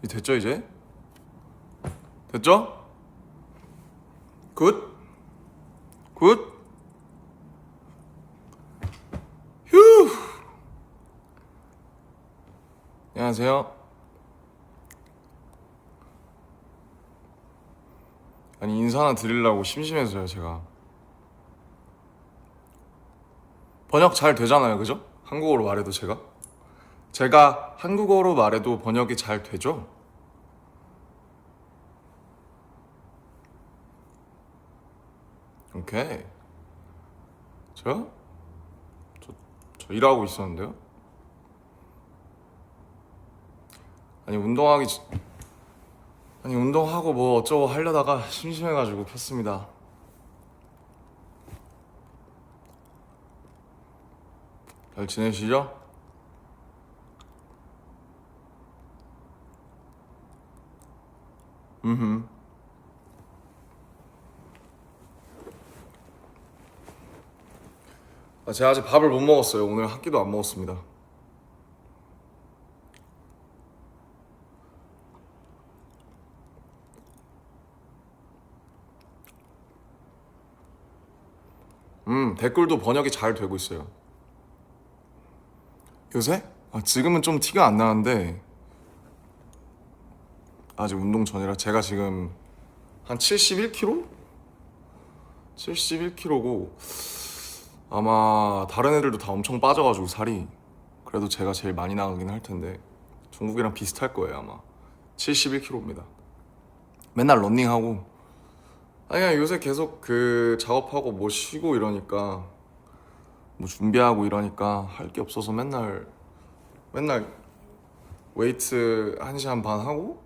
됐죠 이제? 됐죠? 굿? 굿? 휴! 안녕하세요. 아니 인사 하나 드리려고 심심해서요 제가. 번역 잘 되잖아요 그죠? 한국어로 말해도 제가 한국어로 말해도 번역이 잘 되죠? 오케이. 저요? 저, 저 일하고 있었는데요? 아니 운동하고 뭐 어쩌고 하려다가 심심해가지고 켰습니다. 잘 지내시죠? 음. 제가 아직 밥을 못 먹었어요. 오늘 한 끼도 안 먹었습니다. 댓글도 번역이 잘 되고 있어요. 요새? 지금은 좀 티가 안 나는데 아직 운동 전이라 제가 지금 한 71kg? 71kg고 아마 다른 애들도 다 엄청 빠져가지고 살이 그래도 제가 제일 많이 나가긴 할 텐데 종국이랑 비슷할 거예요 아마. 71kg입니다. 맨날 런닝하고 그냥 요새 계속 그 작업하고 뭐 쉬고 이러니까 뭐 준비하고 이러니까 할 게 없어서 맨날 웨이트 1시간 반 하고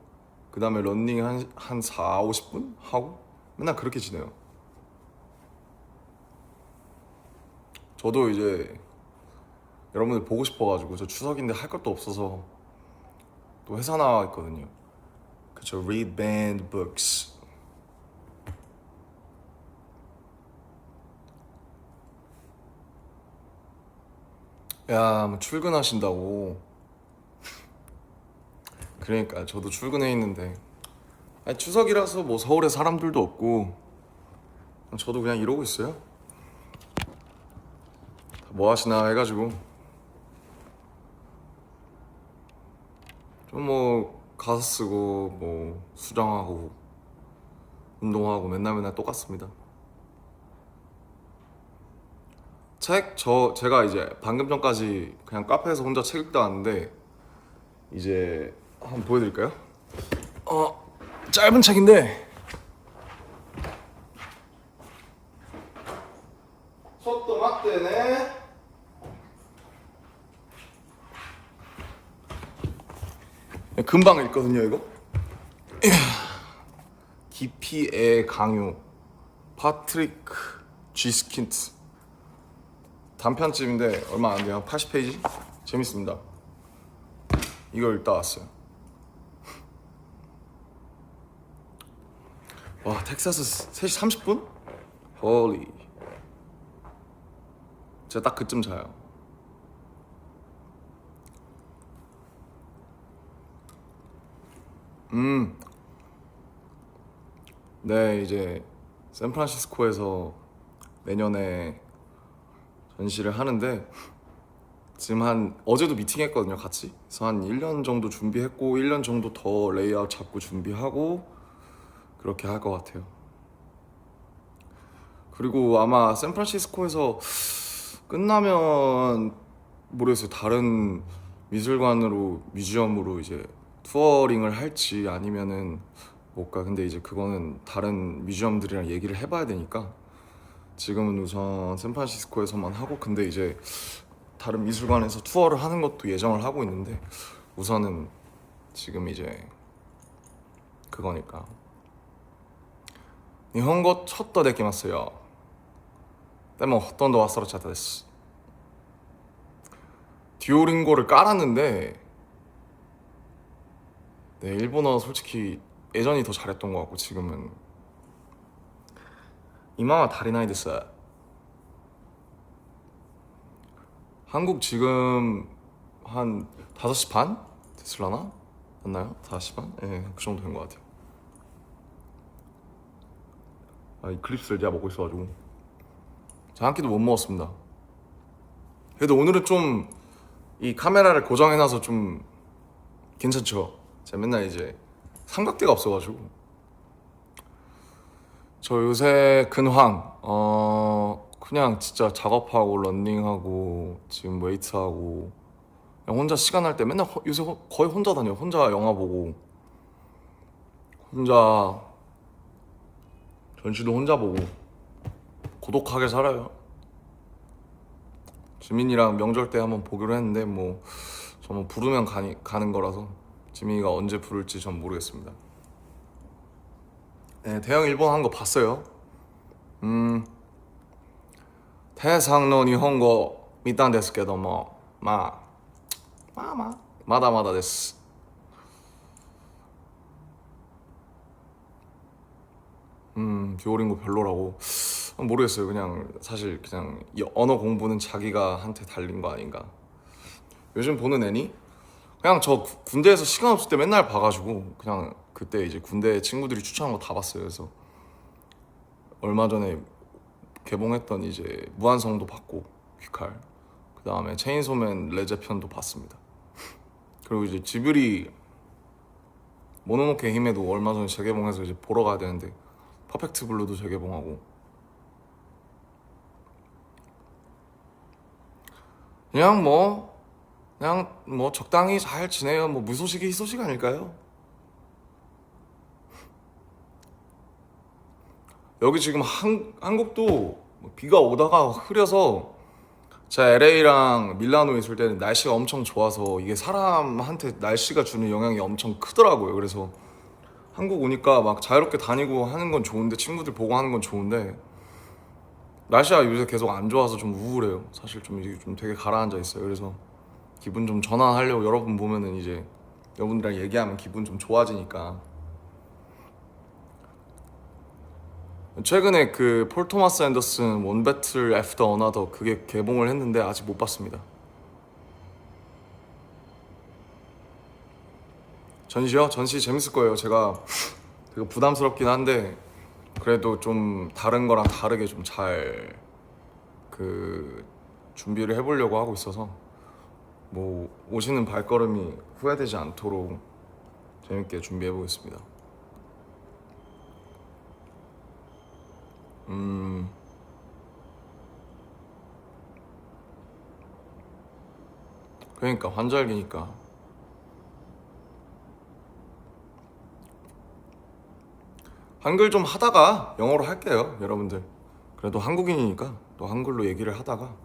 그 다음에 런닝 한 4, 50분 하고 맨날 그렇게 지내요. 저도 이제 여러분들 보고 싶어가지고 저 추석인데 할 것도 없어서 또 회사 나와 있거든요. 그쵸, read banned books. 야, 뭐 출근하신다고. 그러니까 저도 출근해 있는데 아니, 추석이라서 뭐 서울에 사람들도 없고 저도 그냥 이러고 있어요. 뭐 하시나 해가지고 좀 뭐 가사 쓰고 뭐 수정하고 운동하고 맨날 똑같습니다. 제가 이제 방금 전까지 그냥 카페에서 혼자 책 읽다 왔는데 이제 한번 보여드릴까요? 짧은 책인데 속도 맞대네. 금방 읽거든요 이거. 깊이의 강요 파트리크 G 스킨트 단편집인데 얼마 안 돼요. 80페이지. 재밌습니다. 이걸 읽다 왔어요. 와, 텍사스 3시 30분? 홀리. 제가 딱 그쯤 자요. 네, 이제 샌프란시스코에서 내년에 전시를 하는데 지금 한 어제도 미팅했거든요 같이. 그래서 한 1년 정도 준비했고 1년 정도 더 레이아웃 잡고 준비하고 그렇게 할 것 같아요. 그리고 아마 샌프란시스코에서 끝나면 모르겠어요. 다른 미술관으로 뮤지엄으로 이제 투어링을 할지 아니면은 못가. 근데 이제 그거는 다른 뮤지엄들이랑 얘기를 해봐야 되니까 지금은 우선 샌프란시스코에서만 하고 근데 이제 다른 미술관에서 투어를 하는 것도 예정을 하고 있는데 우선은 지금 이제 그거니까. 日本語ちょっとできますよ。でもほとんど忘れちゃったです。 듀오링고를 깔았는데 네, 일본어 솔직히 예전이 더 잘했던 것 같고 지금은 이마와 다리나이 됐어요. 한국 지금 한 5시 반? 됐을라나? 맞나요? 4시 반? 예, 그 정도 된 것 같아요. 이 클립스를 내가 먹고 있어가지고 저 한 끼도 못 먹었습니다. 그래도 오늘은 좀 이 카메라를 고정해놔서 좀 괜찮죠? 제가 맨날 이제 삼각대가 없어가지고. 저 요새 근황 그냥 진짜 작업하고 런닝하고 지금 웨이트하고 그냥 혼자 시간 날 때 맨날 요새 거의 혼자 다녀요. 혼자 영화 보고 혼자 전시도 혼자 보고 고독하게 살아요. 지민이랑 명절 때 한번 보기로 했는데 뭐 저는 부르면 가는 거라서 지민이가 언제 부를지 전 모르겠습니다. 네, 대형 일본 한 거 봤어요. 태상노 일본어 見たんですけどもまだまだです。 듀오링고 별로라고. 모르겠어요. 그냥 사실 그냥 이 언어 공부는 자기가 한테 달린 거 아닌가. 요즘 보는 애니 그냥 저 군대에서 시간 없을 때 맨날 봐가지고 그냥 그때 이제 군대 친구들이 추천한 거 다 봤어요. 그래서 얼마 전에 개봉했던 이제 무한성도 봤고 귀칼, 그 다음에 체인소맨 레제 편도 봤습니다. 그리고 이제 지브리 모노노케 히메도 얼마 전에 재개봉해서 이제 보러 가야 되는데 퍼펙트 블루도 재개봉하고 그냥 뭐 적당히 잘 지내요. 뭐 무소식이 희소식 아닐까요? 여기 지금 한국도 비가 오다가 흐려서 제가 LA랑 밀라노에 있을 때는 날씨가 엄청 좋아서 이게 사람한테 날씨가 주는 영향이 엄청 크더라고요. 그래서 한국 오니까 막 자유롭게 다니고 하는 건 좋은데 친구들 보고 하는 건 좋은데 날씨가 요새 계속 안 좋아서 좀 우울해요. 사실 좀 이게 좀 되게 가라앉아 있어요. 그래서 기분 좀 전환하려고 여러분 보면은 이제 여러분들이랑 얘기하면 기분 좀 좋아지니까 최근에 그 폴 토마스 앤더슨 원 배틀 애프터 어나더 그게 개봉을 했는데 아직 못 봤습니다. 전시요? 전시 재밌을 거예요. 제가 되게 부담스럽긴 한데 그래도 좀 다른 거랑 다르게 좀 잘 그 준비를 해보려고 하고 있어서 뭐 오시는 발걸음이 후회되지 않도록 재밌게 준비해 보겠습니다. 그러니까 환절기니까 한글 좀 하다가 영어로 할게요, 여러분들. 그래도 한국인이니까 또 한글로 얘기를 하다가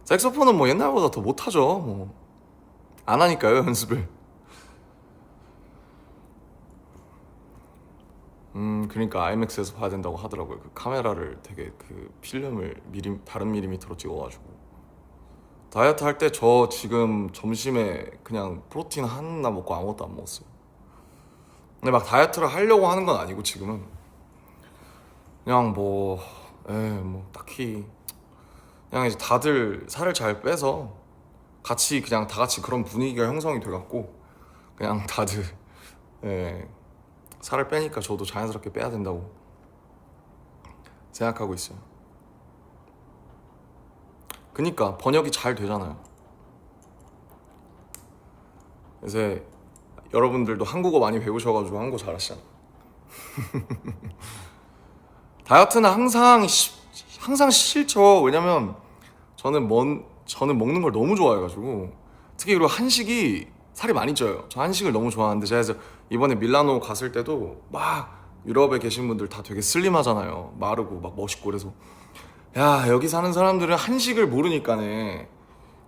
색소폰은 뭐 옛날보다 더 못하죠. 뭐 안 하니까요, 연습을. 그러니까 IMAX에서 봐야 된다고 하더라고요. 그 카메라를 되게 그 필름을 다른 밀리미터로 찍어가지고 다이어트 할 때 저 지금 점심에 그냥 프로틴 하나 먹고 아무것도 안 먹었어요. 근데 막 다이어트를 하려고 하는 건 아니고 지금은 그냥 뭐 딱히 그냥 이제 다들 살을 잘 빼서 같이 그냥 다 같이 그런 분위기가 형성이 돼갖고 그냥 다들 예, 살을 빼니까 저도 자연스럽게 빼야 된다고 생각하고 있어요. 그니까 번역이 잘 되잖아요. 요새 여러분들도 한국어 많이 배우셔가지고 한국어 잘하시잖아. 다이어트는 항상 싫죠. 왜냐면 저는 먹는 걸 너무 좋아해가지고 특히 그리고 한식이 살이 많이 쪄요. 저 한식을 너무 좋아하는데 제가 그래서 이번에 밀라노 갔을 때도 막 유럽에 계신 분들 다 되게 슬림하잖아요. 마르고 막 멋있고 그래서 야 여기 사는 사람들은 한식을 모르니까네.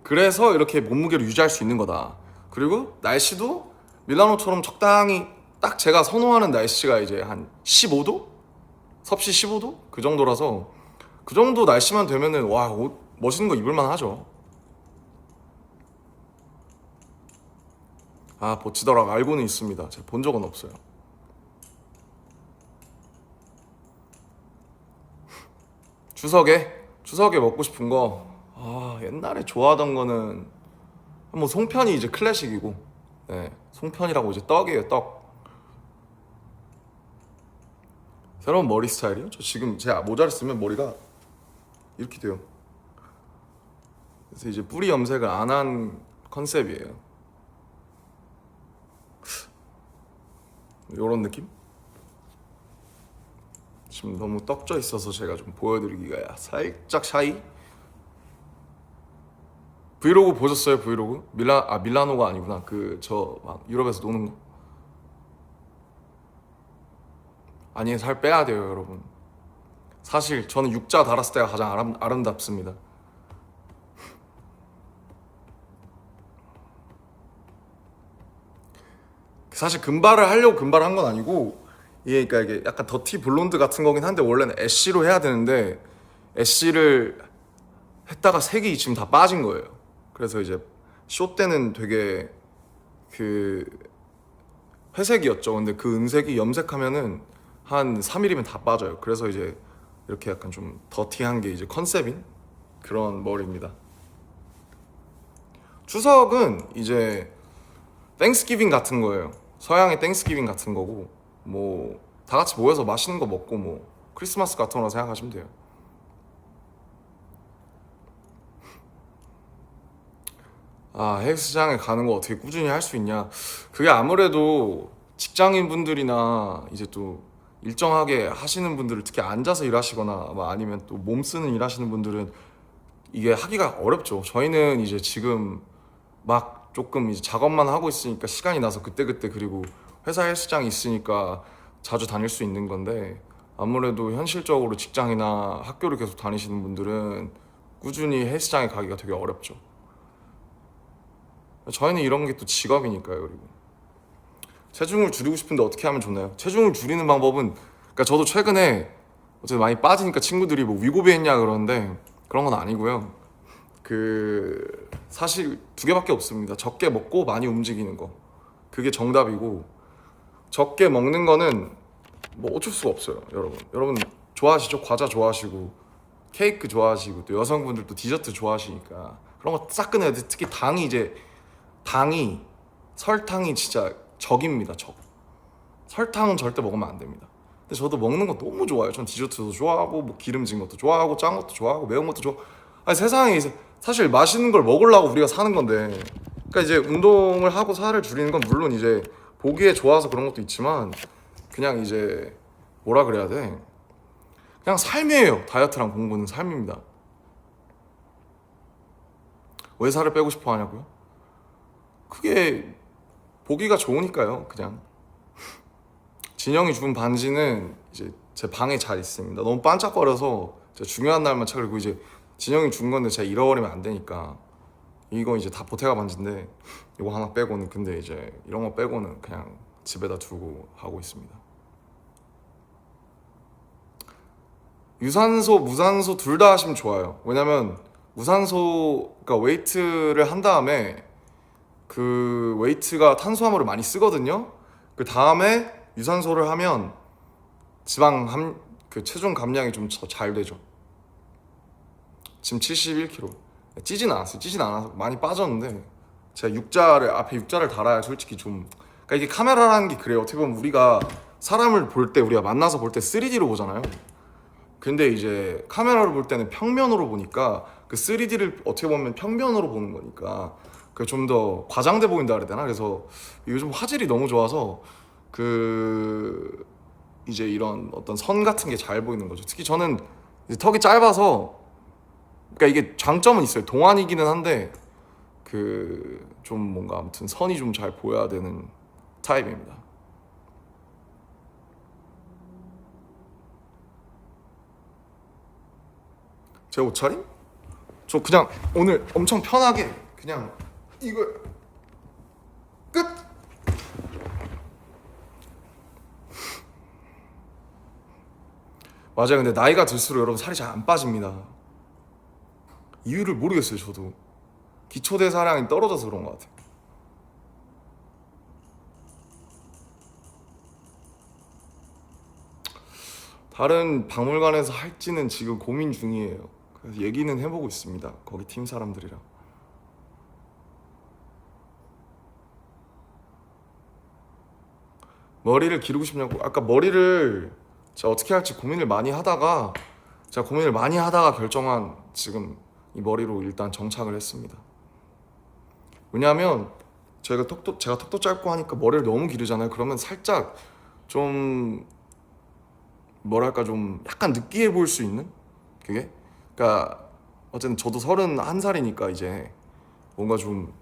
그래서 이렇게 몸무게를 유지할 수 있는 거다. 그리고 날씨도 밀라노처럼 적당히 딱 제가 선호하는 날씨가 이제 한 15도? 섭씨 15도? 그 정도라서 그 정도 날씨만 되면은 와 옷 멋있는 거 입을만 하죠. 보치더락 알고는 있습니다. 제가 본 적은 없어요. 추석에 먹고 싶은 거 옛날에 좋아하던 거는 뭐 송편이 이제 클래식이고 네, 송편이라고 이제 떡이에요, 떡. 새로운 머리 스타일이요? 저 지금 제 모자를 쓰면 머리가 이렇게 돼요. 그래서 이제 뿌리 염색을 안 한 컨셉이에요. 요런 느낌? 지금 너무 떡져 있어서 제가 좀 보여드리기가 살짝 샤이? 브이로그 보셨어요? 브이로그? 밀라노가 아니구나. 그 저 막 유럽에서 노는 거. 아니, 살 빼야 돼요, 여러분. 사실 저는 육자 달았을 때가 가장 아름답습니다. 사실 금발을 하려고 금발을 한 건 아니고, 이게 그러니까 이게 약간 더티 블론드 같은 거긴 한데 원래는 애쉬로 해야 되는데 애쉬를 했다가 색이 지금 다 빠진 거예요. 그래서 이제 쇼 때는 되게 그 회색이었죠. 근데 그 은색이 염색하면은 한 3일이면 다 빠져요. 그래서 이제 이렇게 약간 좀 더티한 게 이제 컨셉인 그런 머리입니다. 추석은 이제 땡스기빙 같은 거예요. 서양의 땡스기빙 같은 거고, 뭐 다 같이 모여서 맛있는 거 먹고 뭐 크리스마스 같은 거라 생각하시면 돼요. 아, 헬스장에 가는 거 어떻게 꾸준히 할 수 있냐? 그게 아무래도 직장인 분들이나 이제 또 일정하게 하시는 분들을, 특히 앉아서 일하시거나 뭐 아니면 또 몸 쓰는 일 하시는 분들은 이게 하기가 어렵죠. 저희는 이제 지금 막 조금 이제 작업만 하고 있으니까 시간이 나서 그때그때, 그리고 회사 헬스장이 있으니까 자주 다닐 수 있는 건데, 아무래도 현실적으로 직장이나 학교를 계속 다니시는 분들은 꾸준히 헬스장에 가기가 되게 어렵죠. 저희는 이런 게 또 직업이니까요. 그리고 체중을 줄이고 싶은데 어떻게 하면 좋나요? 체중을 줄이는 방법은, 그러니까 저도 최근에 어쨌든 많이 빠지니까 친구들이 뭐 위고비 했냐 그러는데 그런 건 아니고요. 그 사실 두 개밖에 없습니다. 적게 먹고 많이 움직이는 거, 그게 정답이고, 적게 먹는 거는 뭐 어쩔 수가 없어요. 여러분 좋아하시죠? 과자 좋아하시고 케이크 좋아하시고 또 여성분들도 디저트 좋아하시니까 그런 거 싹 끊어야 돼. 특히 당이 설탕이 진짜 적입니다. 적. 설탕은 절대 먹으면 안 됩니다. 근데 저도 먹는 거 너무 좋아해요. 전 디저트도 좋아하고 뭐 기름진 것도 좋아하고 짠 것도 좋아하고 매운 것도 좋아. 아니, 세상에 이제 사실 맛있는 걸 먹으려고 우리가 사는 건데, 그러니까 이제 운동을 하고 살을 줄이는 건 물론 이제 보기에 좋아서 그런 것도 있지만, 그냥 이제 뭐라 그래야 돼? 그냥 삶이에요. 다이어트랑 공부는 삶입니다. 왜 살을 빼고 싶어 하냐고요? 그게 보기가 좋으니까요. 그냥 진영이 준 반지는 이제 제 방에 잘 있습니다. 너무 반짝거려서 제가 중요한 날만 찾고, 이제 진영이 준 건데 제가 잃어버리면 안 되니까 이거 이제 다 보태가 반지인데, 이거 하나 빼고는, 근데 이제 이런 거 빼고는 그냥 집에다 두고 하고 있습니다. 유산소, 무산소 둘 다 하시면 좋아요. 왜냐면 무산소, 그러니까 웨이트를 한 다음에 그 웨이트가 탄수화물을 많이 쓰거든요. 그 다음에 유산소를 하면 그 체중 감량이 좀 잘 되죠. 지금 71kg. 찌진 않아서 많이 빠졌는데, 제가 앞에 육자를 달아야 솔직히 좀, 그러니까 이게 카메라라는 게 그래요. 어떻게 보면 우리가 사람을 볼 때, 우리가 만나서 볼 때 3D로 보잖아요. 근데 이제 카메라로 볼 때는 평면으로 보니까, 그 3D를 어떻게 보면 평면으로 보는 거니까 그 좀 더 과장돼 보인다 그래야 되나? 그래서 요즘 화질이 너무 좋아서 그 이제 이런 어떤 선 같은 게 잘 보이는 거죠. 특히 저는 이제 턱이 짧아서, 그러니까 이게 장점은 있어요. 동안이기는 한데 그 좀 뭔가 아무튼 선이 좀 잘 보여야 되는 타입입니다. 제 옷차림? 저 그냥 오늘 엄청 편하게 그냥 이거 끝! 맞아요. 근데 나이가 들수록 여러분 살이 잘 안 빠집니다. 이유를 모르겠어요. 저도 기초대사량이 떨어져서 그런 것 같아요. 다른 박물관에서 할지는 지금 고민 중이에요. 그래서 얘기는 해보고 있습니다. 거기 팀 사람들이랑. 머리를 기르고 싶냐고. 아까 머리를 제가 어떻게 할지 고민을 많이 하다가 결정한 지금 이 머리로 일단 정착을 했습니다. 왜냐하면 제가 턱도 짧고 하니까 머리를 너무 기르잖아요. 그러면 살짝 좀 뭐랄까 좀 약간 느끼해 보일 수 있는 그게. 그러니까 어쨌든 저도 31살이니까 이제 뭔가 좀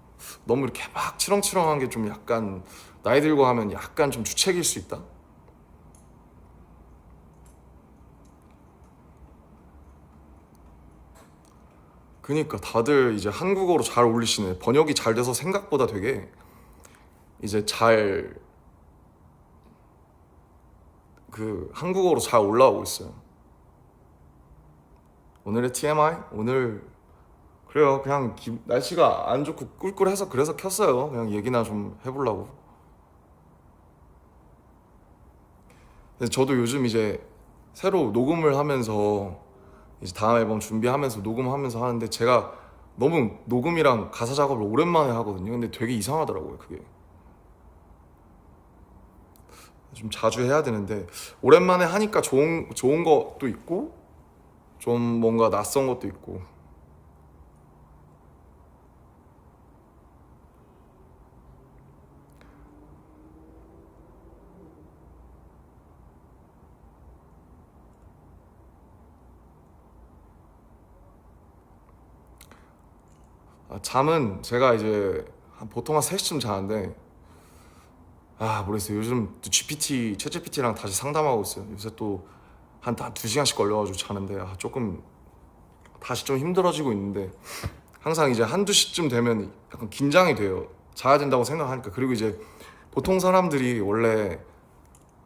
너무 이렇게 막 치렁치렁한 게 좀 약간 나이 들고 하면 약간 좀 주책일 수 있다. 그니까 다들 이제 한국어로 잘 어울리시네. 번역이 잘 돼서 생각보다 되게 이제 잘 그 한국어로 잘 올라오고 있어요. 오늘의 TMI? 오늘 그래요. 그냥 날씨가 안 좋고 꿀꿀해서 그래서 켰어요. 그냥 얘기나 좀 해보려고. 근데 저도 요즘 이제 새로 녹음을 하면서 이제 다음 앨범 준비하면서 녹음하면서 하는데 제가 너무 녹음이랑 가사 작업을 오랜만에 하거든요. 근데 되게 이상하더라고요, 그게. 좀 자주 해야 되는데 오랜만에 하니까 좋은 것도 있고 좀 뭔가 낯선 것도 있고. 잠은 제가 이제 보통 한 3시쯤 자는데 모르겠어요. 요즘 또 챗 GPT랑 다시 상담하고 있어요. 요새 또 한 2시간씩 걸려가지고 자는데 조금 다시 좀 힘들어지고 있는데 항상 이제 한두 시쯤 되면 약간 긴장이 돼요. 자야 된다고 생각하니까. 그리고 이제 보통 사람들이 원래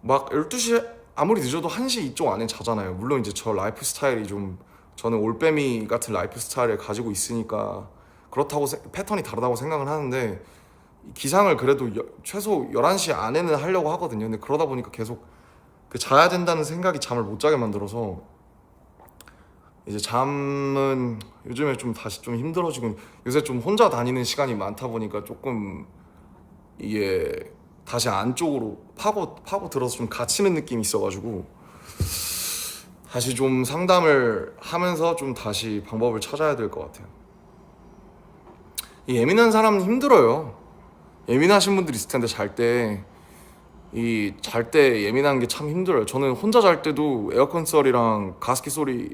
막 12시 아무리 늦어도 1시 이쪽 안에 자잖아요. 물론 이제 저 라이프 스타일이 좀 저는 올빼미 같은 라이프 스타일을 가지고 있으니까 그렇다고 패턴이 다르다고 생각을 하는데 기상을 그래도 최소 11시 안에는 하려고 하거든요. 근데 그러다 보니까 계속 그 자야 된다는 생각이 잠을 못 자게 만들어서 이제 잠은 요즘에 좀 다시 좀 힘들어지고 요새 좀 혼자 다니는 시간이 많다 보니까 조금 이게 다시 안쪽으로 파고 들어서 좀 갇히는 느낌이 있어가지고 다시 좀 상담을 하면서 좀 다시 방법을 찾아야 될 것 같아요. 이 예민한 사람은 힘들어요. 예민하신 분들이 있을 텐데 잘 때 예민한 게 참 힘들어요. 저는 혼자 잘 때도 에어컨 소리랑 가습기 소리에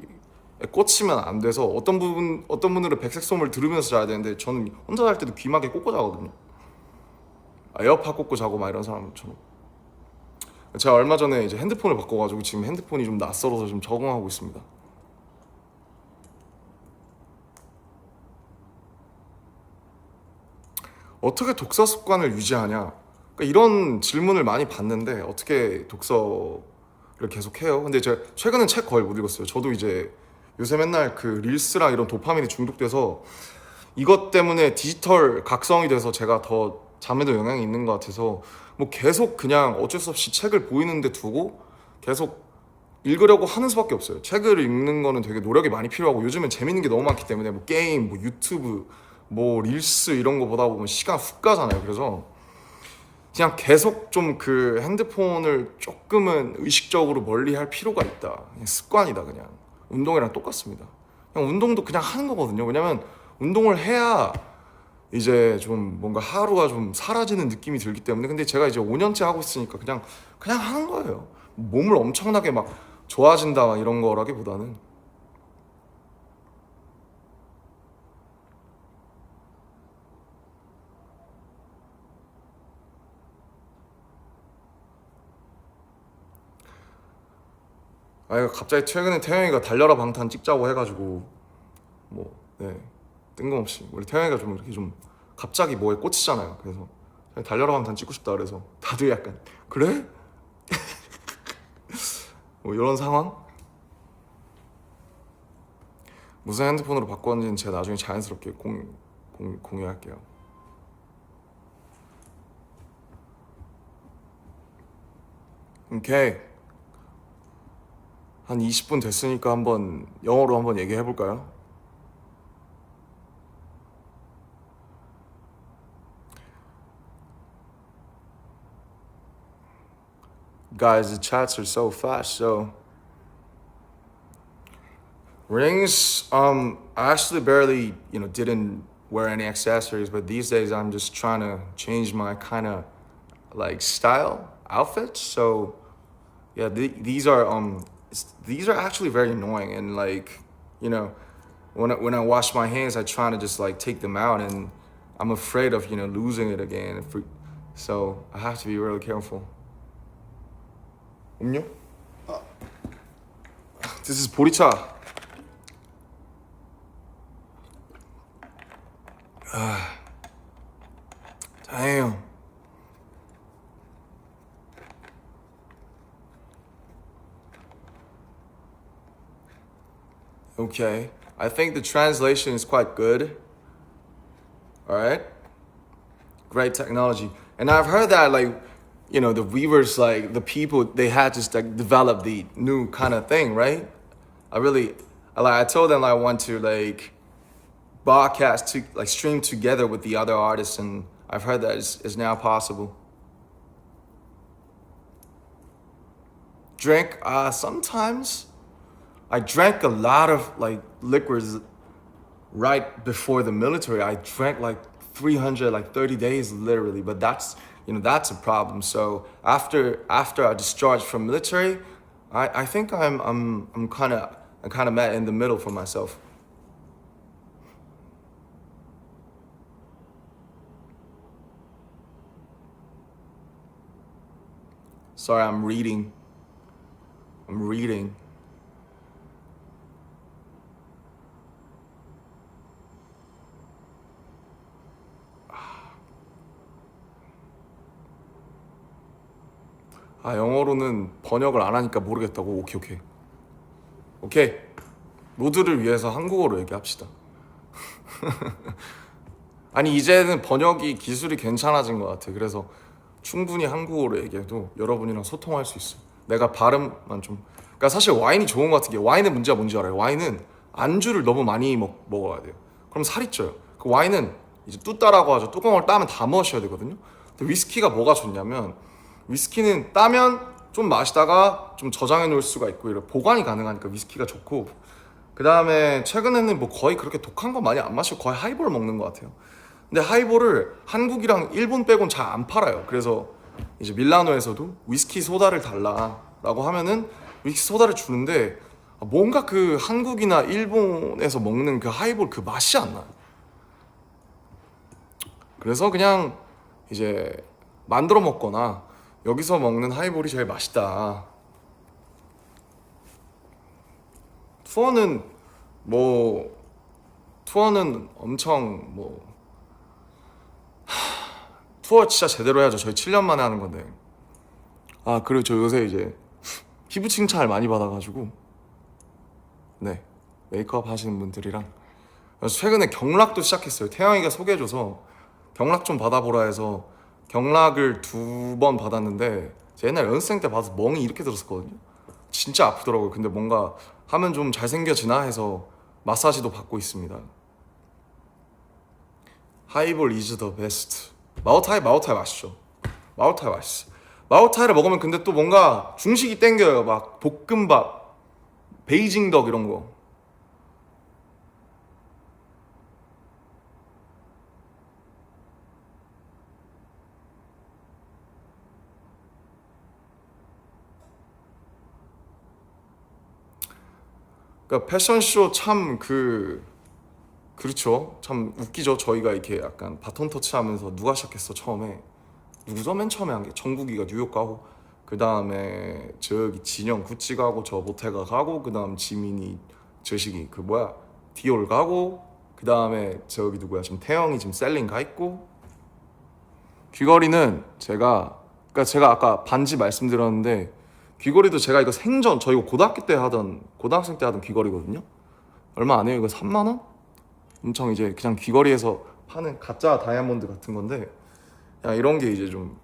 꽂히면 안 돼서 어떤 분들은 백색 소음을 들으면서 자야 되는데 저는 혼자 잘 때도 귀마개 꽂고 자거든요. 에어팟 꽂고 자고 막 이런 사람처럼. 제가 얼마 전에 이제 핸드폰을 바꿔가지고 지금 핸드폰이 좀 낯설어서 좀 적응하고 있습니다. 어떻게 독서 습관을 유지하냐? 그러니까 이런 질문을 많이 받는데 어떻게 독서를 계속 해요? 근데 제가 최근엔 책 거의 못 읽었어요. 저도 이제 요새 맨날 그 릴스랑 이런 도파민이 중독돼서 이것 때문에 디지털 각성이 돼서 제가 더 잠에도 영향이 있는 것 같아서 뭐 계속 그냥 어쩔 수 없이 책을 보이는 데 두고 계속 읽으려고 하는 수밖에 없어요. 책을 읽는 거는 되게 노력이 많이 필요하고 요즘은 재밌는 게 너무 많기 때문에 뭐 게임, 뭐 유튜브, 뭐 릴스 이런 거 보다 보면 시간 훅 가잖아요. 그래서 그냥 계속 좀 그 핸드폰을 조금은 의식적으로 멀리 할 필요가 있다. 그냥 습관이다 그냥. 운동이랑 똑같습니다. 그냥 운동도 그냥 하는 거거든요. 왜냐면 운동을 해야 이제 좀 뭔가 하루가 좀 사라지는 느낌이 들기 때문에. 근데 제가 이제 5년째 하고 있으니까 그냥 하는 거예요. 몸을 엄청나게 막 좋아진다 이런 거라기보다는. 갑자기 최근에 태영이가 달려라 방탄 찍자고 해가지고 뭐 네, 뜬금없이 우리 태영이가 좀 이렇게 좀 갑자기 뭐에 꽂히잖아요. 그래서 달려라 방탄 찍고 싶다 그래서 다들 약간 그래? 뭐 이런 상황? 무슨 핸드폰으로 바꿨는지는 제가 나중에 자연스럽게 공유할게요. 오케이. 한 20분 됐으니까 한번 영어로 한번 얘기해 볼까요? Guys, the chats are so fast. So rings, I actually barely, didn't wear any accessories, but these days I'm just trying to change my kind of like style outfits. So yeah, these are actually very annoying, and like, you know, when I wash my hands, I try to just like take them out, and I'm afraid of losing it again. So I have to be really careful. 음료? This is 보리차. Damn. Okay. I think the translation is quite good. All right. Great technology. And I've heard that like, the weavers, like the people, they had just like develop the new kind of thing, right? I told them I want to like broadcast to like stream together with the other artists, and I've heard that is now possible. Drink, sometimes I drank a lot of like liquors right before the military. I drank like 300, like 30 days literally, but that's a problem. So after I discharged from military, I think I'm kind of met in the middle for myself. Sorry, I'm reading. I'm reading. 영어로는 번역을 안 하니까 모르겠다고. 오케이, 오케이. 오케이. 모두를 위해서 한국어로 얘기합시다. 아니, 이제는 번역이 기술이 괜찮아진 것 같아. 그래서 충분히 한국어로 얘기해도 여러분이랑 소통할 수 있어. 내가 발음만 좀. 그러니까 사실 와인이 좋은 것 같은 게, 와인의 문제가 뭔지 알아요? 와인은 안주를 너무 많이 먹어야 돼요. 그럼 살이 쪄요. 그 와인은 이제 뚜따라고 하죠. 뚜껑을 따면 다 마셔야 되거든요. 근데 위스키가 뭐가 좋냐면, 위스키는 따면 좀 마시다가 좀 저장해 놓을 수가 있고 이런 보관이 가능하니까 위스키가 좋고, 그 다음에 최근에는 뭐 거의 그렇게 독한 거 많이 안 마시고 거의 하이볼 먹는 것 같아요. 근데 하이볼을 한국이랑 일본 빼곤 잘 안 팔아요. 그래서 이제 밀라노에서도 위스키 소다를 달라라고 하면은 위스키 소다를 주는데, 뭔가 그 한국이나 일본에서 먹는 그 하이볼 그 맛이 안 나요. 그래서 그냥 이제 만들어 먹거나 여기서 먹는 하이볼이 제일 맛있다. 투어는 뭐 투어는 엄청 뭐 투어 진짜 제대로 해야죠. 저희 7년 만에 하는 건데. 그리고 저 요새 이제 피부 칭찬을 많이 받아가지고, 네, 메이크업 하시는 분들이랑 그래서 최근에 경락도 시작했어요. 태영이가 소개해줘서 경락 좀 받아보라 해서 경락을 2번 받았는데, 제 옛날 연습생 때 봐서 멍이 이렇게 들었었거든요. 진짜 아프더라고요. 근데 뭔가 하면 좀 잘생겨지나 해서 마사지도 받고 있습니다. 하이볼 is the best. 마오타이 맛있죠. 마오타이 맛있어. 마오타이를 먹으면 근데 또 뭔가 중식이 땡겨요. 막 볶음밥, 베이징덕 이런 거. 그러니까 패션쇼 참 그렇죠. 참 웃기죠. 저희가 이렇게 약간 바톤 터치하면서 누가 시작했어 처음에? 누구죠? 맨 처음에 한 게 정국이가 뉴욕 가고, 그 다음에 저기 진영 구찌 가고, 저 모태가 가고, 그 다음 지민이 저식이 그 뭐야 디올 가고, 그 다음에 저기 누구야 지금 태영이 지금 셀링 가 있고. 귀걸이는 그러니까 제가 아까 반지 말씀드렸는데, 귀걸이도 제가 이거 생전 저 이거 고등학생 때 하던 귀걸이거든요. 얼마 안 해요. 이거 3만 원? 엄청 이제 그냥 귀걸이에서 파는 가짜 다이아몬드 같은 건데, 야, 이런 게 이제 좀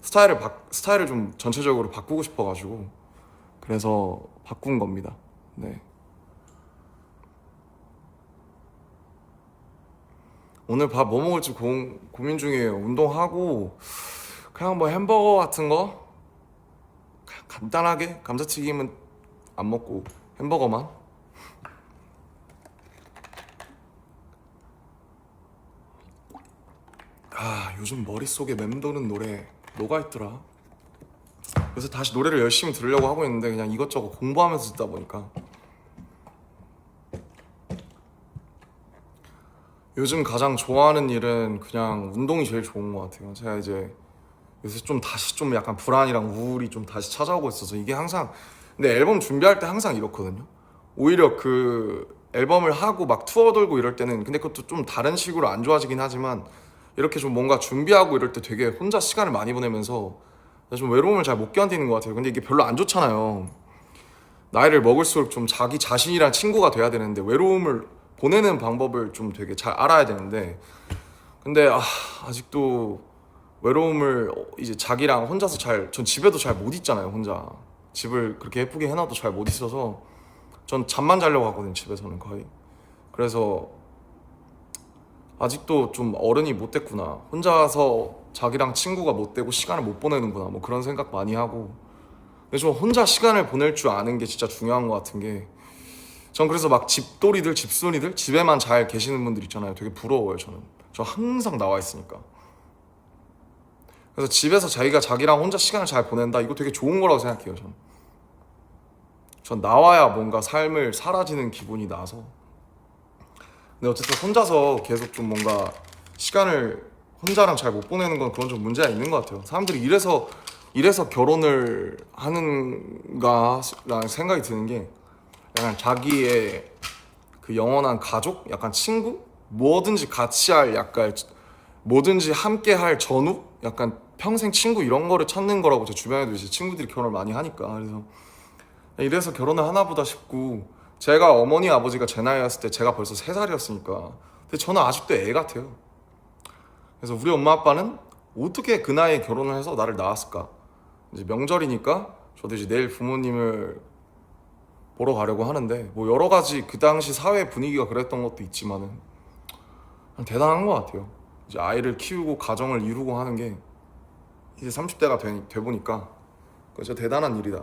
스타일을 좀 전체적으로 바꾸고 싶어가지고 그래서 바꾼 겁니다. 네. 오늘 밥 뭐 먹을지 고민 중이에요. 운동하고 그냥 뭐 햄버거 같은 거, 그냥 간단하게 감자튀김은 안 먹고 햄버거만. 요즘 머릿속에 맴도는 노래 뭐가 있더라. 그래서 다시 노래를 열심히 들으려고 하고 있는데 그냥 이것저것 공부하면서 듣다 보니까 요즘 가장 좋아하는 일은 그냥 운동이 제일 좋은 것 같아요. 제가 이제 요새 좀 다시 좀 약간 불안이랑 우울이 좀 다시 찾아오고 있어서 이게 항상, 근데 앨범 준비할 때 항상 이렇거든요. 오히려 그 앨범을 하고 막 투어 돌고 이럴 때는, 근데 그것도 좀 다른 식으로 안 좋아지긴 하지만 이렇게 좀 뭔가 준비하고 이럴 때 되게 혼자 시간을 많이 보내면서 좀 외로움을 잘 못 견디는 것 같아요. 근데 이게 별로 안 좋잖아요. 나이를 먹을수록 좀 자기 자신이랑 친구가 돼야 되는데 외로움을 보내는 방법을 좀 되게 잘 알아야 되는데, 근데 아직도 외로움을 이제 자기랑 혼자서 전 집에도 잘 못 있잖아요. 혼자 집을 그렇게 예쁘게 해놔도 잘 못 있어서 전 잠만 자려고 하거든요, 집에서는 거의. 그래서 아직도 좀 어른이 못 됐구나, 혼자서 자기랑 친구가 못 되고 시간을 못 보내는구나, 뭐 그런 생각 많이 하고. 근데 좀 혼자 시간을 보낼 줄 아는 게 진짜 중요한 것 같은 게, 전 그래서 막 집돌이들 집순이들 집에만 잘 계시는 분들 있잖아요. 되게 부러워요. 저 항상 나와 있으니까. 그래서 집에서 자기가 자기랑 혼자 시간을 잘 보낸다, 이거 되게 좋은 거라고 생각해요. 전 나와야 뭔가 삶을 사라지는 기분이 나서. 근데 어쨌든 혼자서 계속 좀 뭔가 시간을 혼자랑 잘 못 보내는 건 그런 좀 문제가 있는 것 같아요. 사람들이 이래서 결혼을 하는가 라는 생각이 드는 게, 약간 자기의 그 영원한 가족, 약간 친구, 뭐든지 같이 할, 약간 뭐든지 함께 할 전우, 약간 평생 친구 이런 거를 찾는 거라고. 제 주변에도 이제 친구들이 결혼을 많이 하니까. 그래서 이래서 결혼을 하나 보다 싶고, 제가 어머니 아버지가 제 나이였을 때 제가 벌써 3살이었으니까. 근데 저는 아직도 애 같아요. 그래서 우리 엄마 아빠는 어떻게 그 나이에 결혼을 해서 나를 낳았을까. 이제 명절이니까 저도 이제 내일 부모님을 보러 가려고 하는데, 뭐 여러 가지 그 당시 사회 분위기가 그랬던 것도 있지만은 대단한 것 같아요. 이제 아이를 키우고 가정을 이루고 하는 게 이제 30대가 돼 보니까 그거 진짜 대단한 일이다.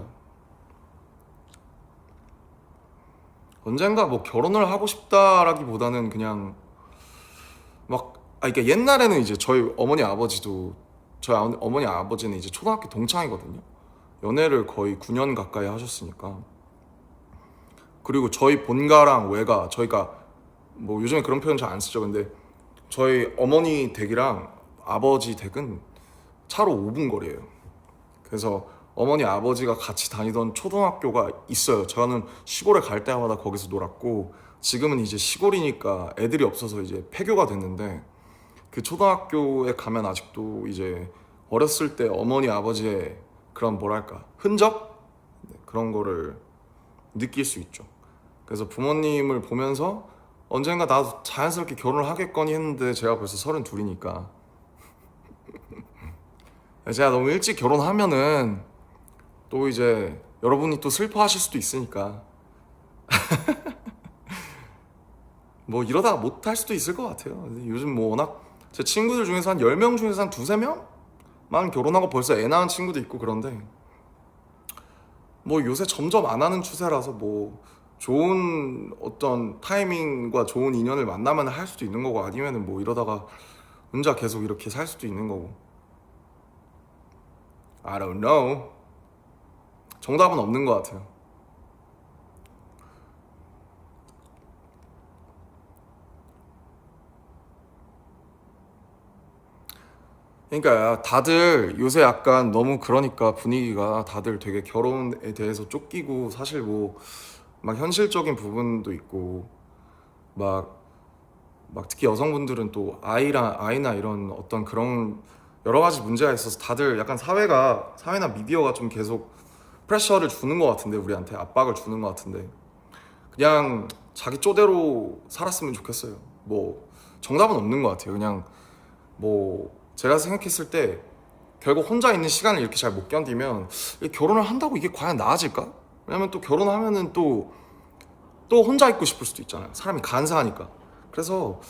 언젠가 뭐 결혼을 하고 싶다라기보다는 그냥 그러니까 옛날에는 이제 저희 어머니 아버지도, 저희 어머니 아버지는 이제 초등학교 동창이거든요. 연애를 거의 9년 가까이 하셨으니까. 그리고 저희 본가랑 외가, 저희가 뭐 요즘에 그런 표현 잘 안 쓰죠. 근데 저희 어머니 댁이랑 아버지 댁은 차로 5분 거리예요. 그래서 어머니 아버지가 같이 다니던 초등학교가 있어요. 저는 시골에 갈 때마다 거기서 놀았고, 지금은 이제 시골이니까 애들이 없어서 이제 폐교가 됐는데, 그 초등학교에 가면 아직도 이제 어렸을 때 어머니 아버지의 그런 뭐랄까 흔적, 그런 거를 느낄 수 있죠. 그래서 부모님을 보면서 언젠가 나도 자연스럽게 결혼을 하겠거니 했는데, 제가 벌써 32이니까 제가 너무 일찍 결혼하면은 또 이제 여러분이 또 슬퍼하실 수도 있으니까 뭐 이러다가 못할 수도 있을 것 같아요. 근데 요즘 뭐 워낙 제 친구들 중에서 한 10명 중에서 한 두세 명만 결혼하고 벌써 애 낳은 친구도 있고 그런데, 뭐 요새 점점 안 하는 추세라서 뭐 좋은 어떤 타이밍과 좋은 인연을 만나면 할 수도 있는 거고, 아니면은 뭐 이러다가 혼자 계속 이렇게 살 수도 있는 거고. I don't know. 정답은 없는 것 같아요. 그러니까 다들 요새 약간 너무, 그러니까 분위기가 다들 되게 결혼에 대해서 쫓기고, 사실 뭐 막 현실적인 부분도 있고, 막 특히 여성분들은 또 아이나 이런 어떤 그런 여러 가지 문제가 있어서 다들 약간 사회나 미디어가 좀 계속 프레셔를 주는 것 같은데, 우리한테 압박을 주는 것 같은데, 그냥 자기 쪼대로 살았으면 좋겠어요. 뭐 정답은 없는 것 같아요. 그냥 뭐 제가 생각했을 때 결국 혼자 있는 시간을 이렇게 잘 못 견디면 결혼을 한다고 이게 과연 나아질까? 왜냐면 또 결혼하면은 또 혼자 있고 싶을 수도 있잖아요. 사람이 간사하니까. 그래서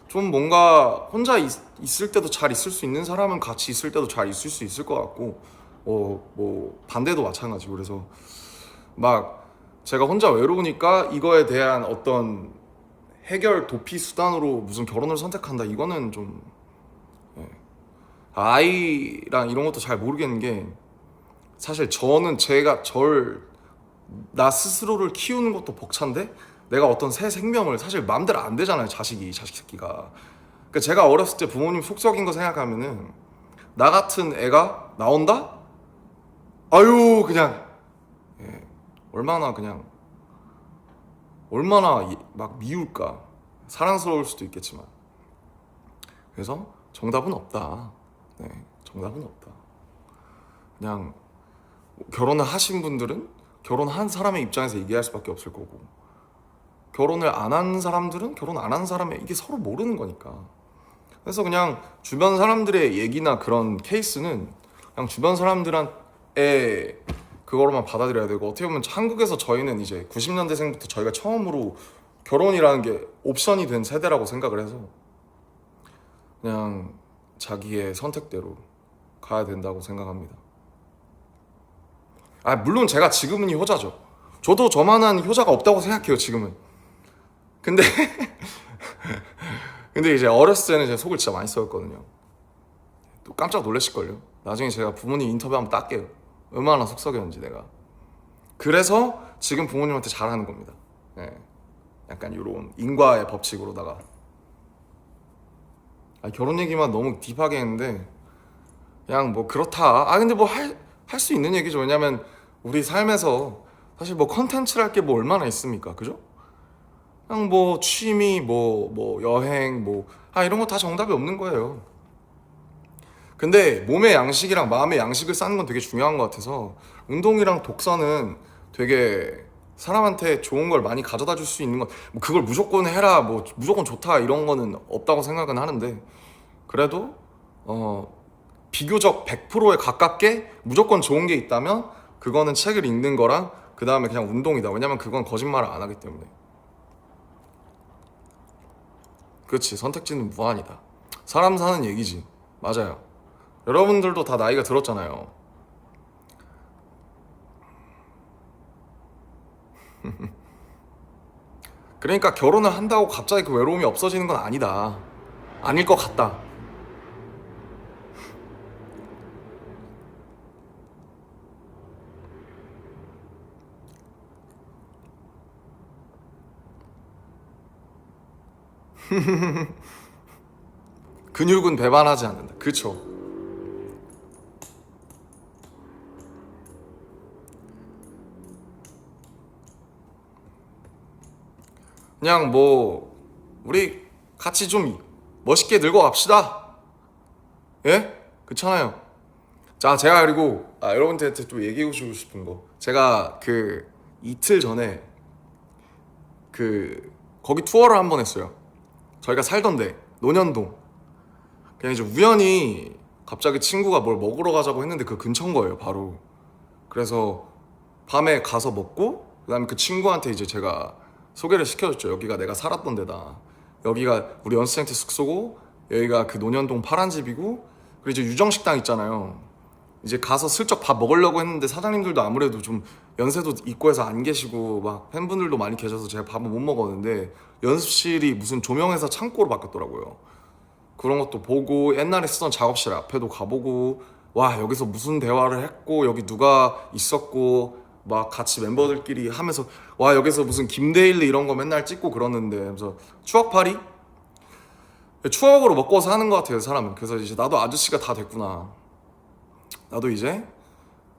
좀 뭔가 혼자 있을 때도 잘 있을 수 있는 사람은 같이 있을 때도 잘 있을 수 있을 것 같고, 뭐 반대도 마찬가지고. 그래서 막 제가 혼자 외로우니까 이거에 대한 어떤 해결 도피 수단으로 무슨 결혼을 선택한다, 이거는 좀 예. 아이랑 이런 것도 잘 모르겠는 게, 사실 저는 제가 나 스스로를 키우는 것도 벅찬데 내가 어떤 새 생명을 사실 마음대로 안 되잖아요. 자식 새끼가. 그러니까 제가 어렸을 때 부모님 속썩인 거 생각하면은 나 같은 애가 나온다? 아유 그냥 예, 얼마나 그냥 얼마나 막 미울까. 사랑스러울 수도 있겠지만. 그래서 정답은 없다. 네, 정답은 없다. 그냥 결혼을 하신 분들은 결혼한 사람의 입장에서 얘기할 수밖에 없을 거고, 결혼을 안 한 사람들은 결혼 안 한 사람의, 이게 서로 모르는 거니까. 그래서 그냥 주변 사람들의 얘기나 그런 케이스는 그냥 주변 사람들의 그거로만 받아들여야 되고, 어떻게 보면 한국에서 저희는 이제 90년대생부터 저희가 처음으로 결혼이라는 게 옵션이 된 세대라고 생각을 해서 그냥 자기의 선택대로 가야 된다고 생각합니다. 물론 제가 지금은 효자죠. 저도 저만한 효자가 없다고 생각해요 지금은. 근데 근데 이제 어렸을 때는 제 속을 진짜 많이 썩었거든요. 또 깜짝 놀라실걸요. 나중에 제가 부모님 인터뷰 한번 딸게요. 얼마나 속 썩였는지 내가. 그래서 지금 부모님한테 잘하는 겁니다. 네. 약간 이런 인과의 법칙으로다가. 결혼 얘기만 너무 딥하게 했는데 그냥 뭐 그렇다. 근데 뭐 할 수 있는 얘기죠. 왜냐면 우리 삶에서 사실 뭐 컨텐츠랄 게 뭐 얼마나 있습니까, 그죠? 그냥 뭐 취미, 뭐 여행, 이런 거 다 정답이 없는 거예요. 근데 몸의 양식이랑 마음의 양식을 쌓는 건 되게 중요한 것 같아서, 운동이랑 독서는 되게 사람한테 좋은 걸 많이 가져다 줄 수 있는 건, 뭐 그걸 무조건 해라, 뭐 무조건 좋다 이런 거는 없다고 생각은 하는데, 그래도 비교적 100%에 가깝게 무조건 좋은 게 있다면 그거는 책을 읽는 거랑 그 다음에 그냥 운동이다. 왜냐면 그건 거짓말을 안 하기 때문에. 그렇지, 선택지는 무한이다. 사람 사는 얘기지. 맞아요. 여러분들도 다 나이가 들었잖아요. 그러니까 결혼을 한다고 갑자기 그 외로움이 없어지는 건 아니다. 아닐 것 같다. 근육은 배반하지 않는다. 그쵸. 그냥 뭐 우리 같이 좀 멋있게 늙어갑시다. 예? 그렇잖아요. 자, 제가 그리고 여러분들한테 또 얘기해 주고 싶은 거, 제가 그 이틀 전에 그 거기 투어를 한 번 했어요. 저희가 살던데 논현동. 그냥 이제 우연히 갑자기 친구가 뭘 먹으러 가자고 했는데 그 근처인 거예요 바로. 그래서 밤에 가서 먹고, 그다음에 그 친구한테 이제 제가 소개를 시켜줬죠. 여기가 내가 살았던 데다. 여기가 우리 연습생 때 숙소고, 여기가 그 논현동 파란 집이고, 그리고 이제 유정식당 있잖아요. 이제 가서 슬쩍 밥 먹으려고 했는데 사장님들도 아무래도 좀 연세도 있고 해서 안 계시고 막 팬분들도 많이 계셔서 제가 밥을 못 먹었는데, 연습실이 무슨 조명회사 창고로 바뀌었더라고요. 그런 것도 보고, 옛날에 쓰던 작업실 앞에도 가보고, 와 여기서 무슨 대화를 했고 여기 누가 있었고 막 같이 멤버들끼리 하면서, 와 여기서 무슨 김데일리 이런 거 맨날 찍고 그러는데, 그래서 추억팔이? 추억으로 먹고 사는 것 같아요 사람은. 그래서 이제 나도 아저씨가 다 됐구나. 나도 이제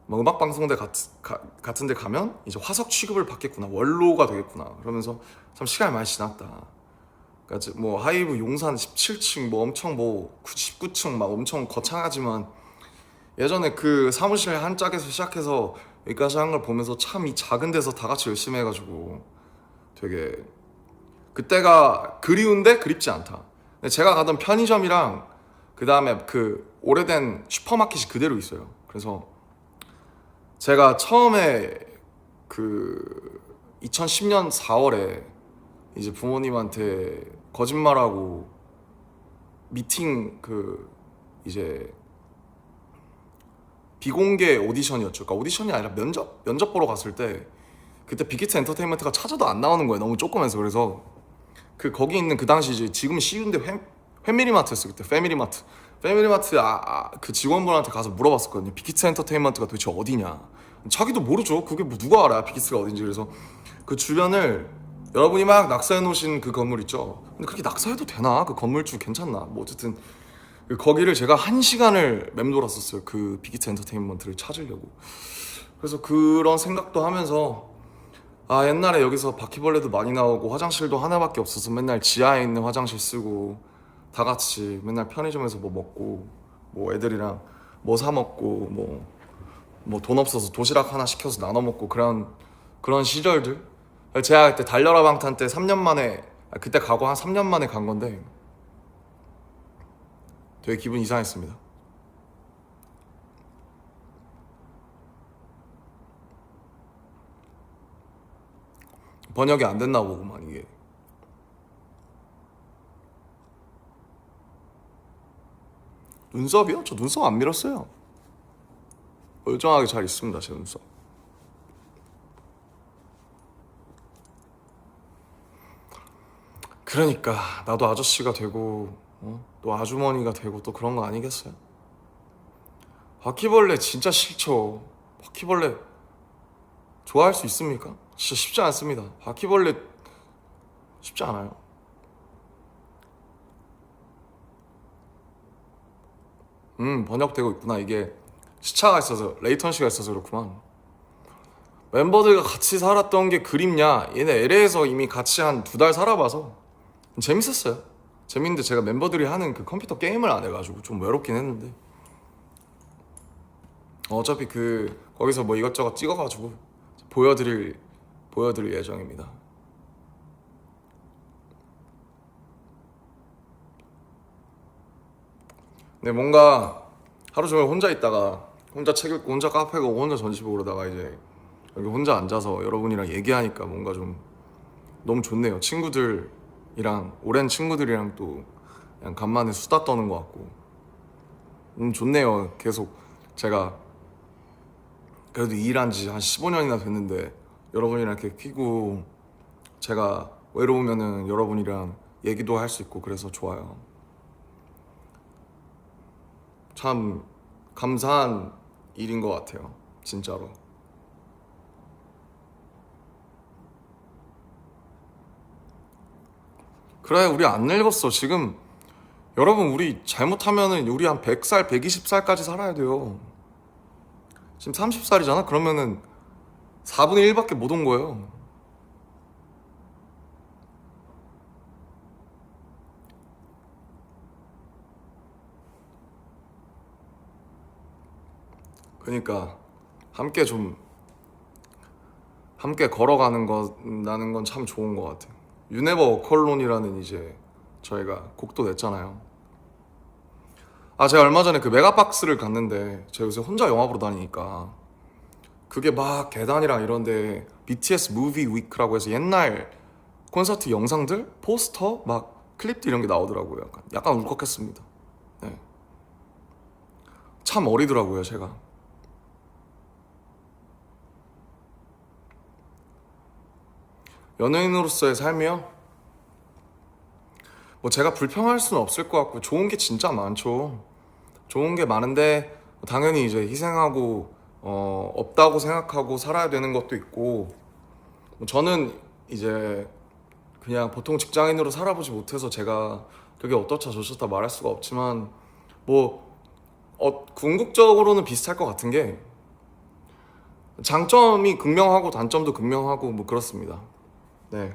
뭐 음악 방송대 같은 데 가면 이제 화석 취급을 받겠구나, 원로가 되겠구나, 그러면서 참 시간이 많이 지났다. 그러니까 뭐 하이브 용산 17층 뭐 엄청 뭐 19층 막 엄청 거창하지만, 예전에 그 사무실 한 짝에서 시작해서 여기까지 한 걸 보면서 참 이 작은 데서 다 같이 열심히 해가지고 되게 그때가 그리운데 그립지 않다. 근데 제가 가던 편의점이랑 그 다음에 그 오래된 슈퍼마켓이 그대로 있어요. 그래서 제가 처음에 그 2010년 4월에 이제 부모님한테 거짓말하고 미팅, 그 이제 비공개 오디션이었죠. 그러니까 오디션이 아니라 면접 보러 갔을 때 그때 빅히트 엔터테인먼트가 찾아도 안 나오는 거예요. 너무 조그면서. 그래서 그 거기 있는 그 당시 이제 지금 CU인데 패밀리마트였어. 그때 패밀리마트 그 직원분한테 가서 물어봤었거든요. 빅히트 엔터테인먼트가 도대체 어디냐. 자기도 모르죠. 그게 뭐 누가 알아 빅히트가 어딘지. 그래서 그 주변을 여러분이 막 낙서해 놓으신 그 건물 있죠. 근데 그렇게 낙서해도 되나? 그 건물주 괜찮나? 뭐 어쨌든 거기를 제가 1시간을 맴돌았었어요. 그 빅히트 엔터테인먼트를 찾으려고. 그래서 그런 생각도 하면서 옛날에 여기서 바퀴벌레도 많이 나오고 화장실도 하나밖에 없어서 맨날 지하에 있는 화장실 쓰고 다 같이 맨날 편의점에서 뭐 먹고 뭐 애들이랑 뭐 사 먹고 뭐 돈 없어서 도시락 하나 시켜서 나눠 먹고 그런 시절들. 제가 그때 달려라 방탄 때 3년 만에 그때 가고 한 3년 만에 간 건데 되게 기분 이상했습니다. 번역이 안 됐나 보구만 이게. 눈썹이요? 저 눈썹 안 밀었어요. 멀쩡하게 잘 있습니다 제 눈썹. 그러니까 나도 아저씨가 되고 또 아주머니가 되고 또 그런 거 아니겠어요? 바퀴벌레 진짜 싫죠. 바퀴벌레 좋아할 수 있습니까? 진짜 쉽지 않습니다. 바퀴벌레 쉽지 않아요. 번역되고 있구나. 이게 시차가 있어서 레이턴시가 있어서 그렇구만. 멤버들과 같이 살았던 게 그립냐? 얘네 LA에서 이미 같이 한 2달 살아봐서 재밌었어요. 재밌는데 제가 멤버들이 하는 그 컴퓨터 게임을 안 해가지고 좀 외롭긴 했는데 어차피 거기서 뭐 이것저것 찍어가지고 보여드릴 예정입니다. 근데 뭔가 하루 종일 혼자 있다가 혼자 책 읽고 혼자 카페 가고 혼자 전시 보고 그러다가 이제 여기 혼자 앉아서 여러분이랑 얘기하니까 뭔가 좀 너무 좋네요. 친구들이랑 오랜 친구들이랑 또 그냥 간만에 수다 떠는 것 같고 좋네요. 계속 제가 그래도 일한 지 한 15년이나 됐는데 여러분이랑 이렇게 끼고 제가 외로우면은 여러분이랑 얘기도 할 수 있고 그래서 좋아요. 참 감사한 일인 것 같아요. 진짜로. 그래 우리 안 늙었어. 지금 여러분 우리 잘못하면은 우리 한 100살, 120살까지 살아야 돼요. 지금 30살이잖아? 그러면은 4분의 1밖에 못 온 거예요. 그러니까 함께 좀 함께 걸어가는 나는 건 참 좋은 것 같아요. 유네버 워컬론이라는 이제 저희가 곡도 냈잖아요. 제가 얼마 전에 그 메가박스를 갔는데 제가 요새 혼자 영화 보러 다니니까 그게 막 계단이랑 이런데 BTS 무비 위크라고 해서 옛날 콘서트 영상들, 포스터, 막 클립들 이런 게 나오더라고요. 약간 울컥했습니다. 네. 참 어리더라고요, 제가. 연예인으로서의 삶이요? 뭐 제가 불평할 수는 없을 것 같고 좋은 게 진짜 많죠. 좋은 게 많은데 당연히 이제 희생하고 없다고 생각하고 살아야 되는 것도 있고 저는 이제 그냥 보통 직장인으로 살아보지 못해서 제가 그게 어떻다 저렇다 말할 수가 없지만 뭐 궁극적으로는 비슷할 것 같은 게 장점이 극명하고 단점도 극명하고 뭐 그렇습니다. 네.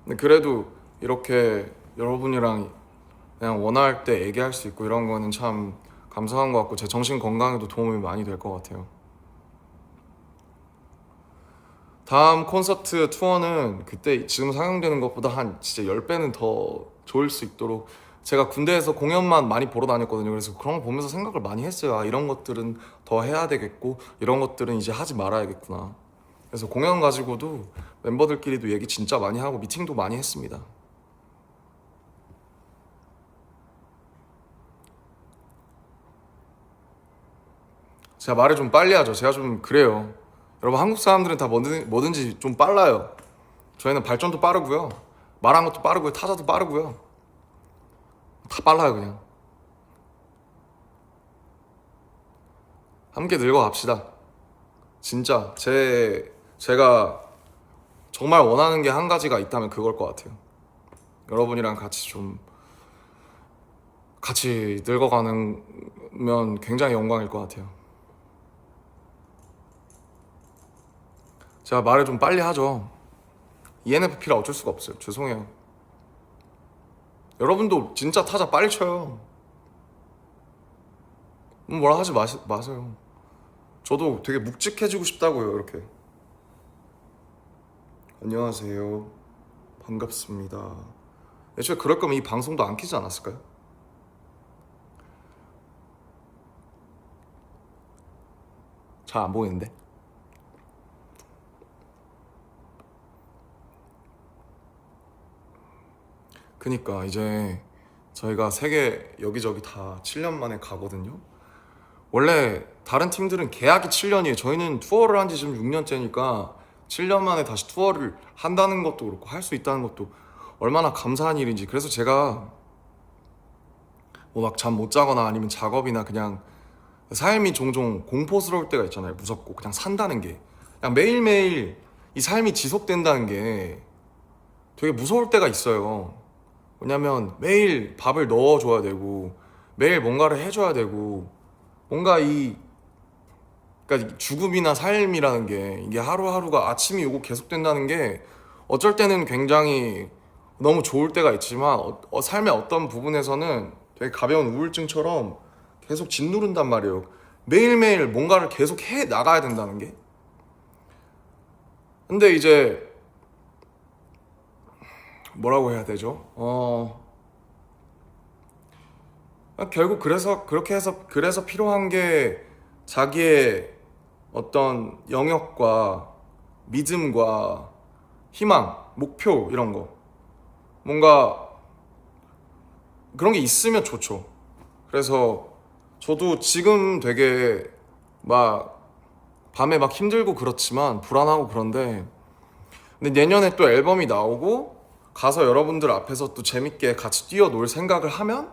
근데 그래도 이렇게 여러분이랑 그냥 원할 때 얘기할 수 있고 이런 거는 참 감사한 것 같고 제 정신 건강에도 도움이 많이 될 것 같아요. 다음 콘서트 투어는 그때 지금 상영되는 것보다 한 진짜 10배는 더 좋을 수 있도록 제가 군대에서 공연만 많이 보러 다녔거든요. 그래서 그런 거 보면서 생각을 많이 했어요. 이런 것들은 더 해야 되겠고 이런 것들은 이제 하지 말아야겠구나. 그래서 공연 가지고도 멤버들끼리도 얘기 진짜 많이 하고 미팅도 많이 했습니다. 제가 말을 좀 빨리 하죠. 제가 좀 그래요. 여러분 한국 사람들은 다 뭐든지 좀 빨라요. 저희는 발전도 빠르고요. 말하는 것도 빠르고요. 타자도 빠르고요. 다 빨라요 그냥. 함께 늙어갑시다. 진짜 제가 정말 원하는 게 한 가지가 있다면 그걸 것 같아요. 여러분이랑 같이 늙어가면 굉장히 영광일 것 같아요. 제가 말을 좀 빨리 하죠. ENFP라 어쩔 수가 없어요. 죄송해요. 여러분도 진짜 타자 빨리 쳐요. 뭐라 하지 마세요. 저도 되게 묵직해지고 싶다고요. 이렇게 안녕하세요, 반갑습니다. 애초에 그럴 거면 이 방송도 안 키지 않았을까요? 잘 안 보이는데? 그니까 이제 저희가 세계 여기저기 다 7년 만에 가거든요. 원래 다른 팀들은 계약이 7년이에요. 저희는 투어를 한 지 지금 6년째니까 7년 만에 다시 투어를 한다는 것도 그렇고 할 수 있다는 것도 얼마나 감사한 일인지. 그래서 제가 뭐 막 잠 못 자거나 아니면 작업이나 그냥 삶이 종종 공포스러울 때가 있잖아요. 무섭고 그냥 산다는 게 그냥 매일매일 이 삶이 지속된다는 게 되게 무서울 때가 있어요. 왜냐면 매일 밥을 넣어줘야 되고 매일 뭔가를 해줘야 되고 뭔가 그러니까 죽음이나 삶이라는 게 이게 하루하루가 아침이 오고 계속된다는 게 어쩔 때는 굉장히 너무 좋을 때가 있지만 삶의 어떤 부분에서는 되게 가벼운 우울증처럼 계속 짓누른단 말이에요. 매일매일 뭔가를 계속 해 나가야 된다는 게. 근데 이제 뭐라고 해야 되죠? 결국 그래서 필요한 게 자기의 어떤 영역과 믿음과 희망, 목표 이런 거 뭔가 그런 게 있으면 좋죠. 그래서 저도 지금 되게 막 밤에 막 힘들고 그렇지만 불안하고 그런데 근데 내년에 또 앨범이 나오고 가서 여러분들 앞에서 또 재밌게 같이 뛰어놀 생각을 하면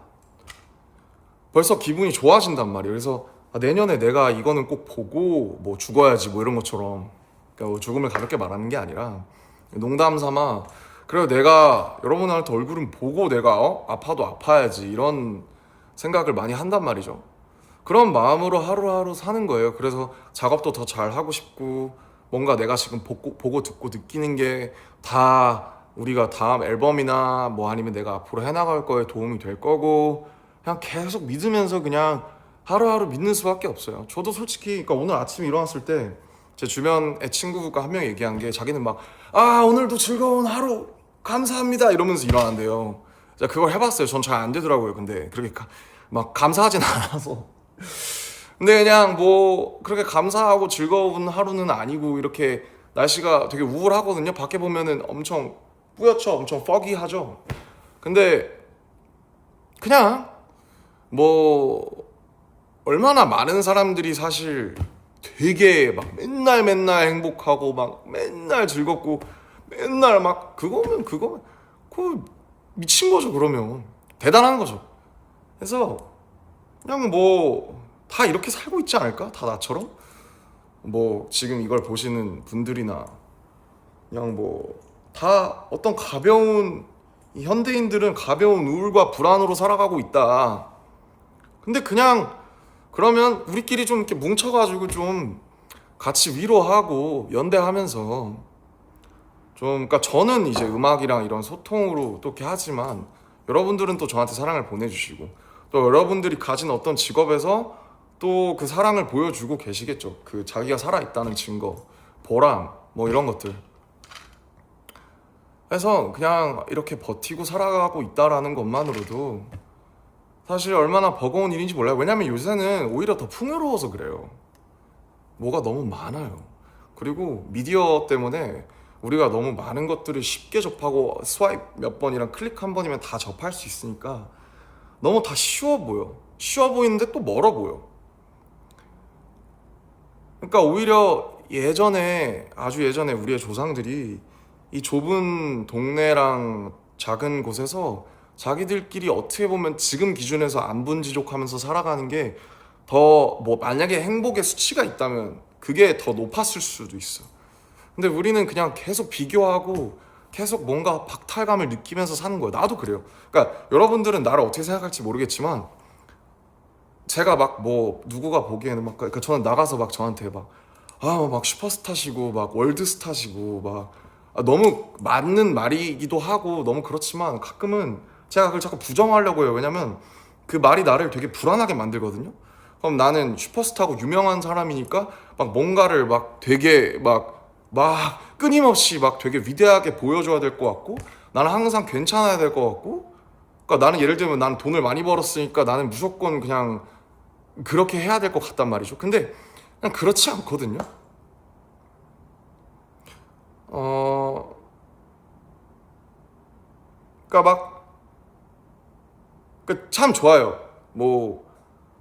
벌써 기분이 좋아진단 말이에요. 그래서 내년에 내가 이거는 꼭 보고 뭐 죽어야지 뭐 이런 것처럼 그러니까 뭐 죽음을 가볍게 말하는 게 아니라 농담 삼아 그래요. 내가 여러분한테 얼굴은 보고 내가 아파도 아파야지 이런 생각을 많이 한단 말이죠. 그런 마음으로 하루하루 사는 거예요. 그래서 작업도 더 잘 하고 싶고 뭔가 내가 지금 보고 듣고 느끼는 게 다 우리가 다음 앨범이나 뭐 아니면 내가 앞으로 해나갈 거에 도움이 될 거고 그냥 계속 믿으면서 그냥 하루하루 믿는 수밖에 없어요. 저도 솔직히 그러니까 오늘 아침에 일어났을 때 제 주변의 친구가 한 명 얘기한 게 자기는 막 오늘도 즐거운 하루 감사합니다 이러면서 일어난대요. 제가 그걸 해봤어요. 전 잘 안 되더라고요. 근데 그렇게 막 감사하진 않아서 근데 그냥 뭐 그렇게 감사하고 즐거운 하루는 아니고 이렇게 날씨가 되게 우울하거든요. 밖에 보면은 엄청 뿌옇죠. 엄청 foggy하죠. 근데 그냥 뭐 얼마나 많은 사람들이 사실 되게 막 맨날 행복하고 막 맨날 즐겁고 맨날 막 그거면 그거 미친 거죠. 그러면 대단한 거죠. 그래서 그냥 뭐 다 이렇게 살고 있지 않을까? 다 나처럼? 뭐 지금 이걸 보시는 분들이나 그냥 뭐 다 어떤 가벼운 이 현대인들은 가벼운 우울과 불안으로 살아가고 있다. 근데 그냥 그러면 우리끼리 좀 이렇게 뭉쳐가지고 좀 같이 위로하고 연대하면서 좀 그러니까 저는 이제 음악이랑 이런 소통으로 또 이렇게 하지만 여러분들은 또 저한테 사랑을 보내주시고 또 여러분들이 가진 어떤 직업에서 또 그 사랑을 보여주고 계시겠죠. 그 자기가 살아있다는 증거, 보람 뭐 이런 것들. 그래서 그냥 이렇게 버티고 살아가고 있다라는 것만으로도 사실 얼마나 버거운 일인지 몰라요. 왜냐면 요새는 오히려 더 풍요로워서 그래요. 뭐가 너무 많아요. 그리고 미디어 때문에 우리가 너무 많은 것들을 쉽게 접하고 스와이프 몇 번이랑 클릭 한 번이면 다 접할 수 있으니까 너무 다 쉬워 보여. 쉬워 보이는데 또 멀어 보여. 그러니까 오히려 예전에 아주 예전에 우리의 조상들이 이 좁은 동네랑 작은 곳에서 자기들끼리 어떻게 보면 지금 기준에서 안분지족하면서 살아가는 게 더 뭐 만약에 행복의 수치가 있다면 그게 더 높았을 수도 있어. 근데 우리는 그냥 계속 비교하고 계속 뭔가 박탈감을 느끼면서 사는 거예요. 나도 그래요. 그러니까 여러분들은 나를 어떻게 생각할지 모르겠지만 제가 막 뭐 누구가 보기에는 막 그러니까 저는 나가서 막 저한테 막 슈퍼스타시고 막 월드스타시고 막 너무 맞는 말이기도 하고 너무 그렇지만 가끔은 제가 그걸 자꾸 부정하려고 해요. 왜냐면 그 말이 나를 되게 불안하게 만들거든요. 그럼 나는 슈퍼스타고 유명한 사람이니까 막 뭔가를 막 되게 막 끊임없이 막 되게 위대하게 보여줘야 될 것 같고 나는 항상 괜찮아야 될 것 같고 그러니까 나는 예를 들면 나는 돈을 많이 벌었으니까 나는 무조건 그냥 그렇게 해야 될 것 같단 말이죠. 근데 그냥 그렇지 않거든요. 어, 그러니까 참 좋아요. 뭐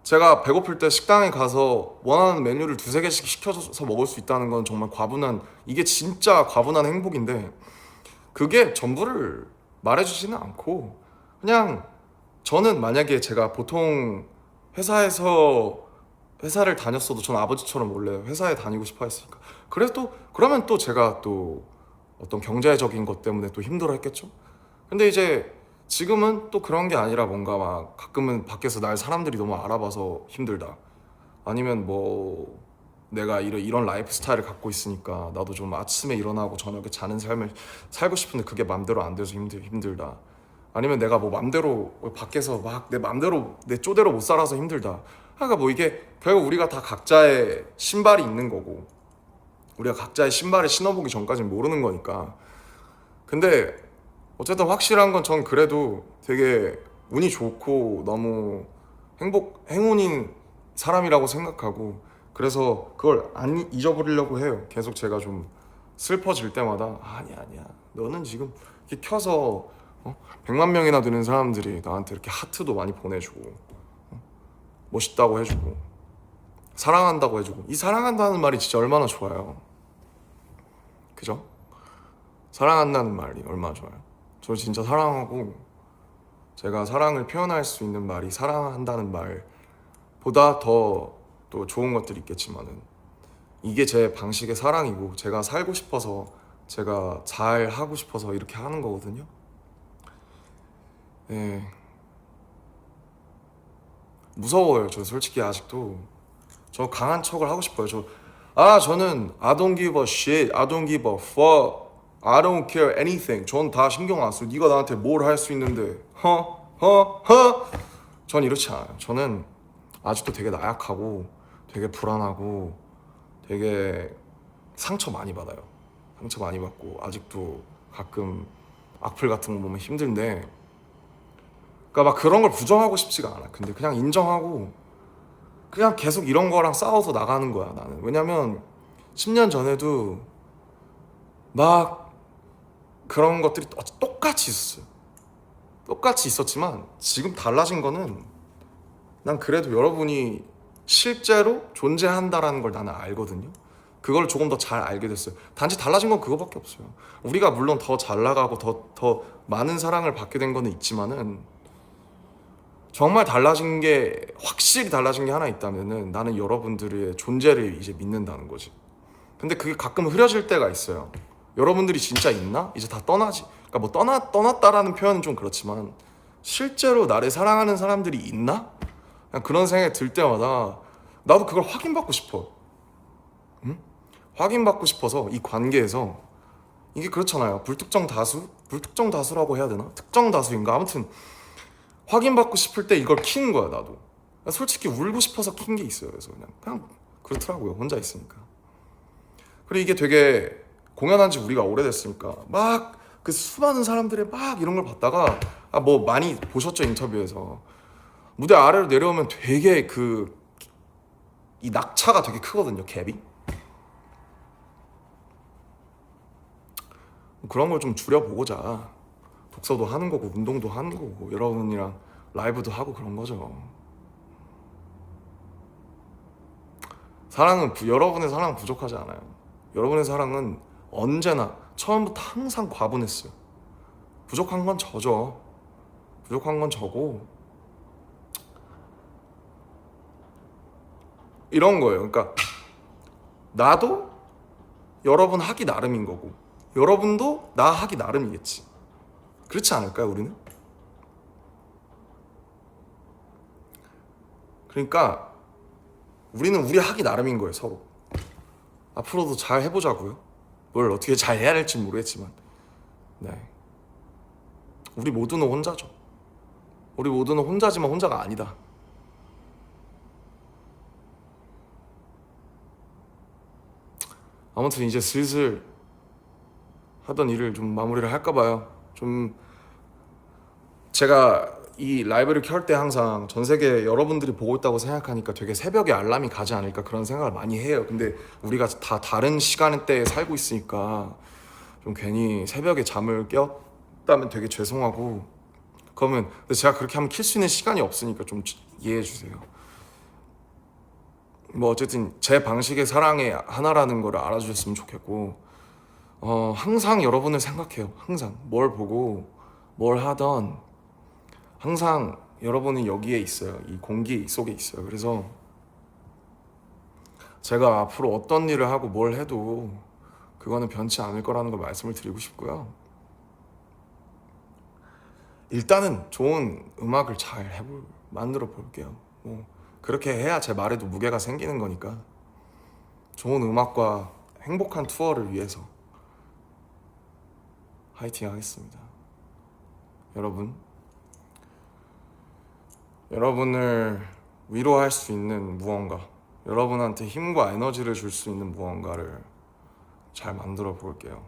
제가 배고플 때 식당에 가서 원하는 메뉴를 두세 개씩 시켜서 먹을 수 있다는 건 정말 과분한 이게 진짜 과분한 행복인데 그게 전부를 말해주지는 않고 그냥 저는 만약에 제가 보통 회사에서 회사를 다녔어도 저는 아버지처럼 원래 회사에 다니고 싶어 했으니까 그래도 그러면 또 제가 또 어떤 경제적인 것 때문에 또 힘들어 했겠죠. 근데 이제 지금은 또 그런 게 아니라 뭔가 막 가끔은 밖에서 날 사람들이 너무 알아봐서 힘들다. 아니면 뭐 내가 이런 라이프 스타일을 갖고 있으니까 나도 좀 아침에 일어나고 저녁에 자는 삶을 살고 싶은데 그게 맘대로 안 돼서 힘들다. 아니면 내가 뭐 맘대로 밖에서 막 내 맘대로 내 쪼대로 못 살아서 힘들다. 그러니까 뭐 이게 결국 우리가 다 각자의 신발이 있는 거고 우리가 각자의 신발을 신어보기 전까지는 모르는 거니까. 근데 어쨌든 확실한 건 전 그래도 되게 운이 좋고 너무 행운인 사람이라고 생각하고 그래서 그걸 안 잊어버리려고 해요. 계속 제가 좀 슬퍼질 때마다 아니야 너는 지금 이렇게 켜서 100만 명이나 되는 사람들이 나한테 이렇게 하트도 많이 보내주고 멋있다고 해주고 사랑한다고 해주고 이 사랑한다는 말이 진짜 얼마나 좋아요. 그죠? 사랑한다는 말이 얼마나 좋아요. 저 진짜 사랑하고 제가 사랑을 표현할 수 있는 말이 사랑한다는 말보다 더 또 좋은 것들이 있겠지만은 이게 제 방식의 사랑이고 제가 살고 싶어서 제가 잘 하고 싶어서 이렇게 하는 거거든요. 예. 무서워요. 저 솔직히 아직도 저 강한 척을 하고 싶어요. 저는 I don't give a shit, I don't give a fuck, I don't care anything. 전 다 신경 안 써. 네가 나한테 뭘 할 수 있는데, 전 이렇지 않아요. 저는 아직도 되게 나약하고, 되게 불안하고, 되게 상처 많이 받아요. 상처 많이 받고 아직도 가끔 악플 같은 거 보면 힘든데, 그러니까 막 그런 걸 부정하고 싶지가 않아. 근데 그냥 인정하고 그냥 계속 이런 거랑 싸워서 나가는 거야 나는. 왜냐면 10년 전에도 막 그런 것들이 똑같이 있었어요. 똑같이 있었지만 지금 달라진 거는 난 그래도 여러분이 실제로 존재한다라는 걸 나는 알거든요. 그걸 조금 더 잘 알게 됐어요. 단지 달라진 건 그거밖에 없어요. 우리가 물론 더 잘 나가고 더 많은 사랑을 받게 된 거는 있지만은 정말 달라진 게 확실히 달라진 게 하나 있다면은 나는 여러분들의 존재를 이제 믿는다는 거지. 근데 그게 가끔 흐려질 때가 있어요. 여러분들이 진짜 있나? 이제 다 떠나지. 그러니까 뭐 떠났다라는 표현은 좀 그렇지만 실제로 나를 사랑하는 사람들이 있나? 그냥 그런 생각이 들 때마다 나도 그걸 확인받고 싶어. 응? 확인받고 싶어서 이 관계에서 이게 그렇잖아요. 불특정 다수라고 해야 되나? 특정 다수인가? 아무튼 확인받고 싶을 때 이걸 키는 거야 나도. 솔직히 울고 싶어서 킨 게 있어요. 그래서 그냥 그렇더라고요. 혼자 있으니까. 그리고 이게 되게 공연한 지 우리가 오래됐으니까 막 그 수많은 사람들의 막 이런 걸 봤다가 뭐 많이 보셨죠 인터뷰에서 무대 아래로 내려오면 되게 이 낙차가 되게 크거든요. 갭이. 그런 걸 좀 줄여보고자 독서도 하는 거고 운동도 하는 거고 여러분이랑 라이브도 하고 그런 거죠. 여러분의 사랑은 부족하지 않아요. 여러분의 사랑은 언제나 처음부터 항상 과분했어요. 부족한 건 저죠. 부족한 건 저고 이런 거예요. 그러니까 나도 여러분 하기 나름인 거고 여러분도 나 하기 나름이겠지. 그렇지 않을까요, 우리는? 그러니까 우리는 우리 하기 나름인 거예요, 서로. 앞으로도 잘 해보자고요. 뭘 어떻게 잘 해야 할지 모르겠지만, 네. 우리 모두는 혼자죠. 우리 모두는 혼자지만 혼자가 아니다. 아무튼 이제 슬슬 하던 일을 좀 마무리를 할까 봐요. 좀 제가 이 라이브를 켤 때 항상 전 세계 여러분들이 보고 있다고 생각하니까 되게 새벽에 알람이 가지 않을까 그런 생각을 많이 해요. 근데 우리가 다 다른 시간대에 살고 있으니까 좀 괜히 새벽에 잠을 깼다면 되게 죄송하고 그러면 근데 제가 그렇게 하면 킬 수 있는 시간이 없으니까 좀 이해해 주세요. 뭐 어쨌든 제 방식의 사랑의 하나라는 걸 알아주셨으면 좋겠고 항상 여러분을 생각해요. 항상 뭘 보고 뭘 하던 항상 여러분은 여기에 있어요. 이 공기 속에 있어요. 그래서 제가 앞으로 어떤 일을 하고 뭘 해도 그거는 변치 않을 거라는 걸 말씀을 드리고 싶고요. 일단은 좋은 음악을 잘 만들어 볼게요. 뭐 그렇게 해야 제 말에도 무게가 생기는 거니까 좋은 음악과 행복한 투어를 위해서 화이팅 하겠습니다. 여러분을 위로할 수 있는 무언가, 여러분한테 힘과 에너지를 줄 수 있는 무언가를 잘 만들어 볼게요.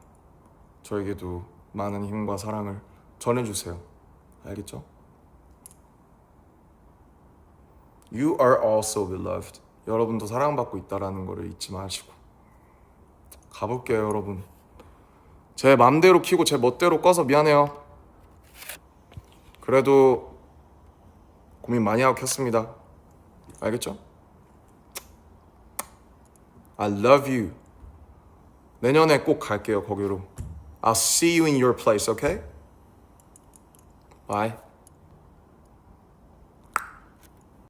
저에게도 많은 힘과 사랑을 전해주세요. 알겠죠? You are also beloved. 여러분도 사랑받고 있다라는 거를 잊지 마시고 가볼게요, 여러분. 제 맘대로 켜고 제 멋대로 꺼서 미안해요. 그래도 고민 많이 하고 켰습니다. 알겠죠? I love you. 내년에 꼭 갈게요, 거기로. I'll see you in your place, okay? Bye.